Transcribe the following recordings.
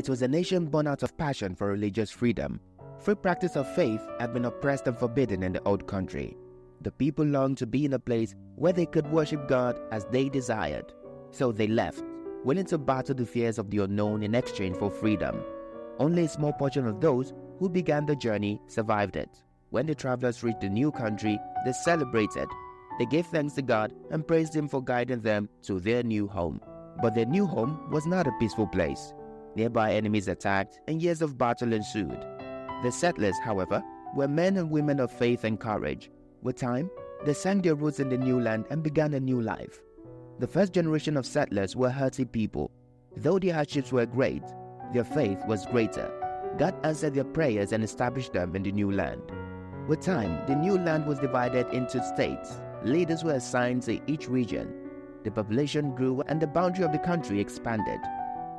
It was a nation born out of passion for religious freedom. Free practice of faith had been oppressed and forbidden in the old country. The people longed to be in a place where they could worship God as they desired. So they left, willing to battle the fears of the unknown in exchange for freedom. Only a small portion of those who began the journey survived it. When the travelers reached the new country, they celebrated. They gave thanks to God and praised Him for guiding them to their new home. But their new home was not a peaceful place. Nearby enemies attacked and years of battle ensued. The settlers, however, were men and women of faith and courage. With time, they sank their roots in the new land and began a new life. The first generation of settlers were hearty people. Though their hardships were great, their faith was greater. God answered their prayers and established them in the new land. With time, the new land was divided into states. Leaders were assigned to each region. The population grew and the boundary of the country expanded.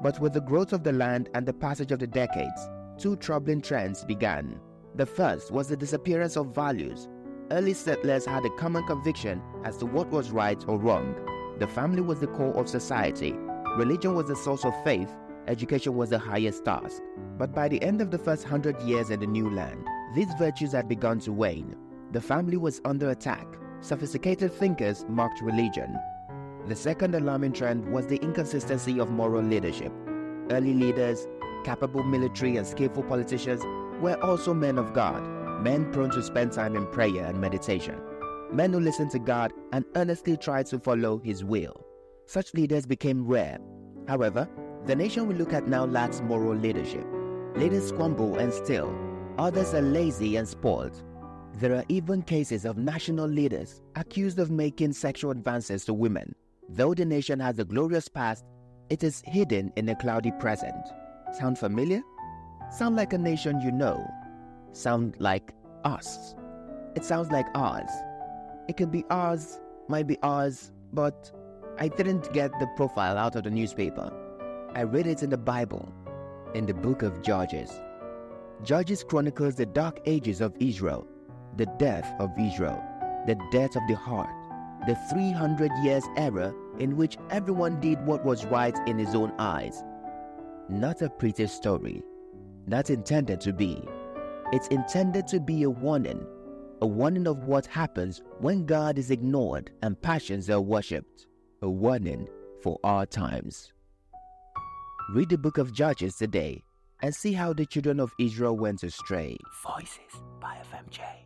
But with the growth of the land and the passage of the decades, two troubling trends began. The first was the disappearance of values. Early settlers had a common conviction as to what was right or wrong. The family was the core of society. Religion was the source of faith. Education was the highest task. But by the end of the first 100 years in the new land, these virtues had begun to wane. The family was under attack. Sophisticated thinkers mocked religion. The second alarming trend was the inconsistency of moral leadership. Early leaders, capable military and skillful politicians, were also men of God, men prone to spend time in prayer and meditation, men who listened to God and earnestly tried to follow His will. Such leaders became rare. However, the nation we look at now lacks moral leadership. Leaders squabble and steal. Others are lazy and spoiled. There are even cases of national leaders accused of making sexual advances to women. Though the nation has a glorious past, it is hidden in a cloudy present. Sound familiar? Sound like a nation you know. Sound like us. It sounds like ours. It could be ours, might be ours, but I didn't get the profile out of the newspaper. I read it in the Bible, in the book of Judges. Judges chronicles the dark ages of Israel, the death of Israel, the death of the heart, the 300 years era in which everyone did what was right in his own eyes. Not a pretty story. Not intended to be. It's intended to be a warning of what happens when God is ignored and passions are worshipped. A warning for our times. Read the book of Judges today and see how the children of Israel went astray. Voices by FMJ.